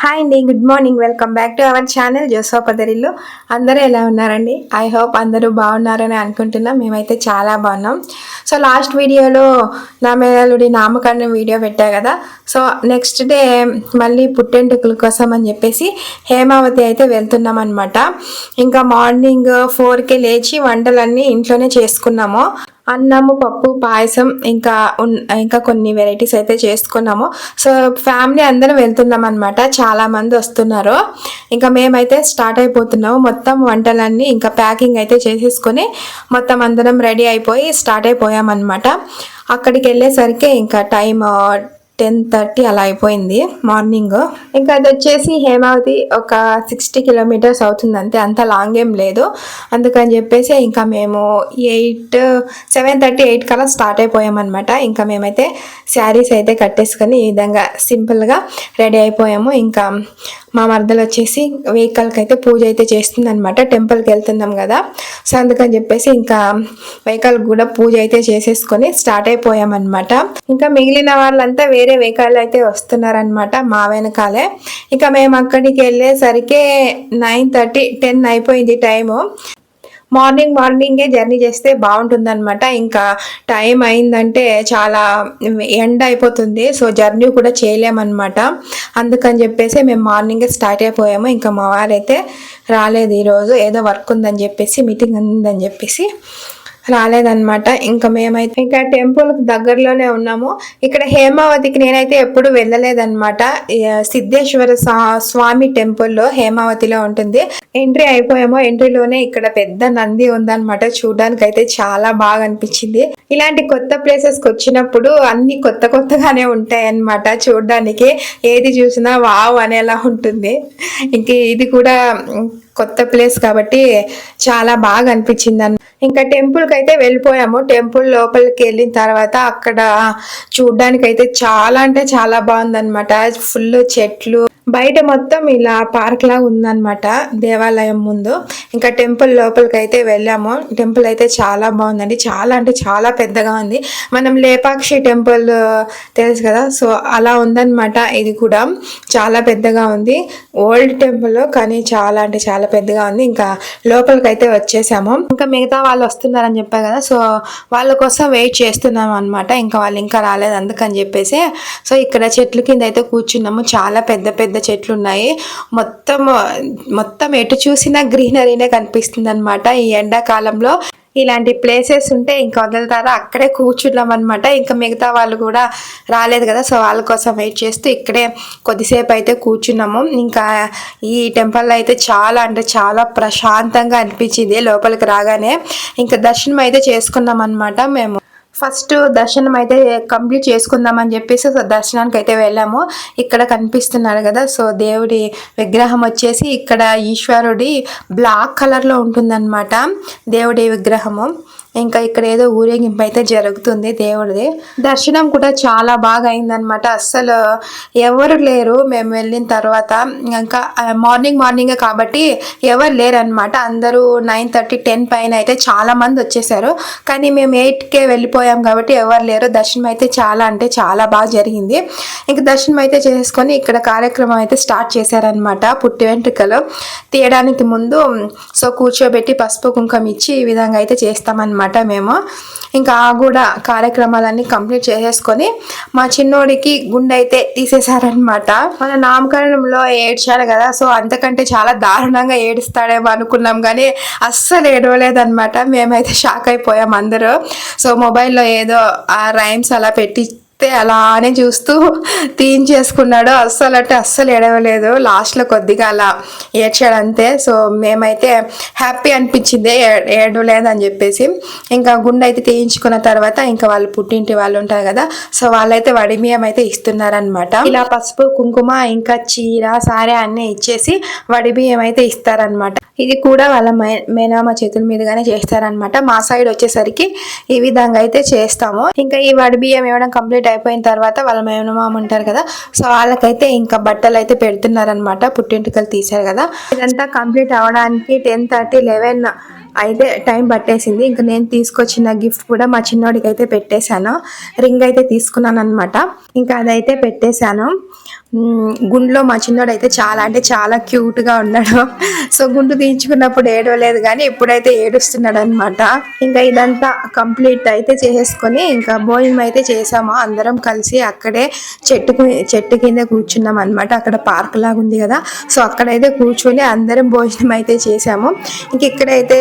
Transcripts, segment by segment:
Hi అండి, good morning. Welcome back to our channel జోసోపదరిల్లు. అందరూ ఎలా ఉన్నారండి? ఐ హోప్ అందరూ బాగున్నారని అనుకుంటున్నాం. మేమైతే చాలా బాగున్నాం. సో లాస్ట్ వీడియోలో నా మేనల్లుడి నామకరణం వీడియో పెట్టా కదా. సో నెక్స్ట్ డే మళ్ళీ పుట్టెంటుకల కోసం అని చెప్పేసి హేమావతి అయితే వెళ్తున్నాం అనమాట. ఇంకా మార్నింగ్ 4కి లేచి వంటలన్నీ ఇంట్లోనే చేసుకున్నాము. అన్నము, పప్పు, పాయసం ఇంకా కొన్ని వెరైటీస్ అయితే చేసుకున్నాము. సో ఫ్యామిలీ అందరం వెళ్తున్నాం అనమాట. చాలా మంది వస్తున్నారు. ఇంకా మేమైతే స్టార్ట్ అయిపోతున్నాము. మొత్తం వంటలన్నీ ఇంకా ప్యాకింగ్ అయితే చేసేసుకొని మొత్తం అందరం రెడీ అయిపోయి స్టార్ట్ అయిపోయామన్నమాట. అక్కడికి వెళ్ళేసరికి ఇంకా టైం 10:30 అలా అయిపోయింది మార్నింగ్. ఇంకా అది వచ్చేసి హేమావతి ఒక 60 కిలోమీటర్స్ అవుతుంది అంతే, అంత లాంగ్ ఏం లేదు. అందుకని చెప్పేసి ఇంకా మేము 7:30, 8 కల్లా స్టార్ట్ అయిపోయామన్నమాట. ఇంకా మేమైతే శారీస్ అయితే కట్టేసుకొని ఈ విధంగా సింపుల్గా రెడీ అయిపోయాము. ఇంకా మా మరదలు వచ్చేసి వెహికల్కి అయితే పూజ అయితే చేస్తుంది అనమాట. టెంపుల్కి వెళ్తున్నాం కదా, సో అందుకని చెప్పేసి ఇంకా వెహికల్ కూడా పూజ అయితే చేసేసుకొని స్టార్ట్ అయిపోయామన్నమాట. ఇంకా మిగిలిన వాళ్ళంతా వేరే వెహికల్ అయితే వస్తున్నారనమాట మా వెనకాలే. ఇంకా మేము అక్కడికి వెళ్ళేసరికి 9:30, 10 అయిపోయింది టైము. మార్నింగే జర్నీ చేస్తే బాగుంటుంది అనమాట. ఇంకా టైం అయిందంటే చాలా ఎండ్ అయిపోతుంది. సో జర్నీ కూడా చేయలేమన్నమాట. అందుకని చెప్పేసి మేము మార్నింగే స్టార్ట్ అయిపోయాము. ఇంకా మా వారైతే రాలేదు ఈరోజు, ఏదో వర్క్ ఉందని చెప్పేసి, మీటింగ్ ఉందని చెప్పేసి రాలేదన్నమాట. ఇంకా మేమైతే ఇంకా టెంపుల్కి దగ్గరలోనే ఉన్నాము. ఇక్కడ హేమావతికి నేనైతే ఎప్పుడు వెళ్ళలేదన్నమాట. సిద్ధేశ్వర స్వామి టెంపుల్లో హేమావతిలో ఉంటుంది. ఎంట్రీ అయిపోయామో, ఎంట్రీలోనే ఇక్కడ పెద్ద నంది ఉందన్నమాట. చూడడానికి అయితే చాలా బాగా అనిపించింది. ఇలాంటి కొత్త ప్లేసెస్కి వచ్చినప్పుడు అన్ని కొత్తగానే ఉంటాయి అన్నమాట. చూడడానికి ఏది చూసినా వావ్ అనేలా ఉంటుంది. ఇంక ఇది కూడా కొత్త ప్లేస్ కాబట్టి చాలా బాగా అనిపించింది. ఇంకా టెంపుల్కి అయితే వెళ్ళిపోయాము. టెంపుల్ లోపలికి వెళ్ళిన తర్వాత అక్కడ చూడ్డానికి అయితే చాలా అంటే చాలా బాగుందన్నమాట. ఫుల్ చెట్లు, బయట మొత్తం ఇలా పార్క్ లాగా ఉందన్నమాట దేవాలయం ముందు. ఇంకా టెంపుల్ లోపలికి అయితే వెళ్ళాము. టెంపుల్ అయితే చాలా బాగుందండి. చాలా అంటే చాలా పెద్దగా ఉంది. మనం లేపాక్షి టెంపుల్ తెలుసు కదా, సో అలా ఉందన్నమాట. ఇది కూడా చాలా పెద్దగా ఉంది. ఓల్డ్ టెంపుల్ కానీ చాలా అంటే చాలా పెద్దగా ఉంది. ఇంకా లోపలికి అయితే వచ్చేసాము. ఇంకా మిగతా వాళ్ళు వస్తున్నారని చెప్పా కదా, సో వాళ్ళ కోసం వెయిట్ చేస్తున్నాము అనమాట. ఇంకా వాళ్ళు ఇంకా రాలేదు, అందుకని చెప్పేసి సో ఇక్కడ చెట్ల కింద అయితే కూర్చున్నాము. చాలా పెద్ద పెద్ద చెట్లు ఉన్నాయి. మొత్తం ఎటు చూసినా గ్రీనరీనే కనిపిస్తుంది అనమాట. ఈ ఎండాకాలంలో ఇలాంటి ప్లేసెస్ ఉంటే ఇంకా వదులుతారా, అక్కడే కూర్చున్నాం అనమాట. ఇంకా మిగతా వాళ్ళు కూడా రాలేదు కదా, సో వాళ్ళ కోసం వెయిట్ చేస్తూ ఇక్కడే కొద్దిసేపు అయితే కూర్చున్నాము. ఇంకా ఈ టెంపుల్లో అయితే చాలా అంటే చాలా ప్రశాంతంగా అనిపించింది లోపలికి రాగానే. ఇంకా దర్శనం అయితే చేసుకున్నాం అనమాట. మేము ఫస్ట్ దర్శనం అయితే కంప్లీట్ చేసుకుందామని చెప్పేసి దర్శనానికి అయితే వెళ్ళాము. ఇక్కడ కనిపిస్తున్నారు కదా, సో దేవుడి విగ్రహం వచ్చేసి ఇక్కడ ఈశ్వరుడి బ్లాక్ కలర్లో ఉంటుందన్నమాట దేవుడి విగ్రహము. ఇంకా ఇక్కడ ఏదో ఊరేగింపు అయితే జరుగుతుంది దేవుడిది. దర్శనం కూడా చాలా బాగా అయిందనమాట. అస్సలు ఎవరు లేరు మేము వెళ్ళిన తర్వాత. ఇంకా మార్నింగ్ కాబట్టి ఎవరు లేరు అనమాట. అందరూ 9:30, 10 పైన అయితే చాలా మంది వచ్చేసారు. కానీ మేము 8కే వెళ్ళిపోయాం కాబట్టి ఎవరు లేరు. దర్శనం అయితే చాలా అంటే చాలా బాగా జరిగింది. ఇంకా దర్శనం అయితే చేసుకొని ఇక్కడ కార్యక్రమం అయితే స్టార్ట్ చేశారనమాట. పుట్టి వెంట్రుకలు తీయడానికి ముందు సో కూర్చోబెట్టి పసుపు కుంకుమ ఇచ్చి ఈ విధంగా అయితే చేస్తామన్నమాట మేము. ఇంకా కూడా కార్యక్రమాలన్నీ కంప్లీట్ చేసేసుకొని మా చిన్నోడికి గుండె అయితే తీసేశారనమాట. మన నామకరణంలో ఏడ్చాడు కదా, సో అంతకంటే చాలా దారుణంగా ఏడుస్తాడేమో అనుకున్నాం కానీ అస్సలు ఏడవలేదన్నమాట. మేమైతే షాక్ అయిపోయాం అందరూ. సో మొబైల్లో ఏదో ఆ రైమ్స్ అలా పెట్టి అలానే చూస్తూ తీయించేసుకున్నాడు. అస్సలు ఏడవలేదు. లాస్ట్లో కొద్దిగా అలా ఏడ్చాడు అంతే. సో మేమైతే హ్యాపీ అనిపించింది ఏడవలేదని చెప్పేసి. ఇంకా గుండె అయితే తీయించుకున్న తర్వాత ఇంకా వాళ్ళు పుట్టింటి వాళ్ళు ఉంటారు కదా, సో వాళ్ళైతే వడిబియ్యం అయితే ఇస్తున్నారనమాట. ఇలా పసుపు కుంకుమ ఇంకా చీర సారీ అన్నీ ఇచ్చేసి వడిబియ్యం అయితే ఇస్తారనమాట. ఇది కూడా వాళ్ళ మేనమామ చేతుల మీదుగానే చేస్తారనమాట. మా సైడ్ వచ్చేసరికి ఈ విధంగా అయితే చేస్తాము. ఇంకా ఈ వడిబియ్యం ఇవ్వడం కంప్లీట్ అయిపోయిన తర్వాత వాళ్ళ మేనమామ ఉంటారు కదా, సో వాళ్ళకైతే ఇంకా బట్టలు అయితే పెడుతున్నారనమాట. పుట్టింటికలు తీశారు కదా, ఇదంతా కంప్లీట్ అవ్వడానికి 10:30, 11 అయితే టైం పట్టేసింది. ఇంకా నేను తీసుకొచ్చిన గిఫ్ట్ కూడా మా చిన్నోడికి అయితే పెట్టేశాను. రింగ్ అయితే తీసుకున్నాను అనమాట. ఇంకా అదైతే పెట్టేశాను. గుండెలో మా చిన్నోడు అయితే చాలా అంటే చాలా క్యూట్గా ఉన్నాడు. సో గుండు తీయించుకున్నప్పుడు ఏడవలేదు కానీ ఇప్పుడైతే ఏడుస్తున్నాడు అనమాట. ఇంకా ఇదంతా కంప్లీట్ అయితే చేసేసుకొని ఇంకా భోజనం అయితే చేసాము అందరం కలిసి. అక్కడే చెట్టు కింద కూర్చున్నాం అనమాట. అక్కడ పార్క్ లాగా ఉంది కదా, సో అక్కడైతే కూర్చొని అందరం భోజనం అయితే చేసాము. ఇంక ఇక్కడైతే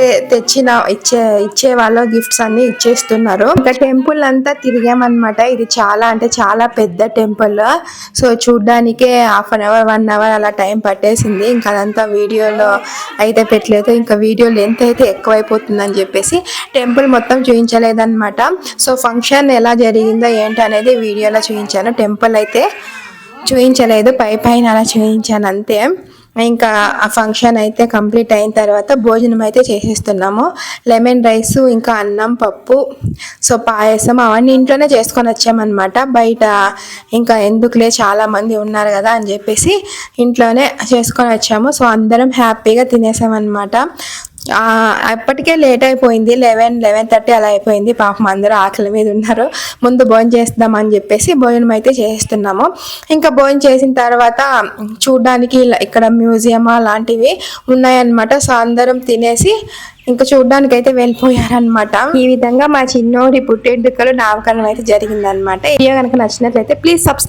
ఇచ్చే వాళ్ళు గిఫ్ట్స్ అన్ని ఇచ్చేస్తున్నారు. ఇంకా టెంపుల్ అంతా తిరిగామన్నమాట. ఇది చాలా అంటే చాలా పెద్ద టెంపుల్. సో చూడ్డానికే హాఫ్ అన్ అవర్ 1 అవర్ అలా టైం పట్టేసింది. ఇంకా అదంతా వీడియోలో అయితే పెట్టలేదు. ఇంకా వీడియో లెంత్ అయితే ఎక్కువైపోతుందని చెప్పేసి టెంపుల్ మొత్తం చూపించలేదన్నమాట. సో ఫంక్షన్ ఎలా జరిగిందో ఏంటి అనేది వీడియోలో చూపించాను. టెంపుల్ అయితే చూపించలేదు, పైన అలా చూపించాను అంతే. ఇంకా ఆ ఫంక్షన్ అయితే కంప్లీట్ అయిన తర్వాత భోజనం అయితే చేసేస్తున్నాము. లెమన్ రైస్, ఇంకా అన్నం, పప్పు, సో పాయసం అవన్నీ ఇంట్లోనే చేసుకొని వచ్చామన్నమాట. బయట ఇంకా ఎందుకులే చాలా మంది ఉన్నారు కదా అని చెప్పేసి ఇంట్లోనే చేసుకొని వచ్చాము. సో అందరం హ్యాపీగా తినేసామన్నమాట. అప్పటికే లేట్ అయిపోయింది, 11-11:30 అలా అయిపోయింది. పాపం అందరూ ఆకలి మీద ఉన్నారు. ముందు భోజనం చేద్దామని చెప్పేసి భోజనం అయితే చేస్తున్నాము. ఇంకా భోజనం చేసిన తర్వాత చూడ్డానికి ఇక్కడ మ్యూజియం లాంటివి ఉన్నాయన్నమాట. సో అందరం తినేసి ఇంకా చూడ్డానికి అయితే వెళ్ళిపోయారనమాట. ఈ విధంగా మా చిన్నోడి పుట్టెంటుకలు నామకరణం అయితే జరిగిందనమాట. ఈ వీడియో కనుక నచ్చినట్లయితే ప్లీజ్ సబ్స్క్రైబ్.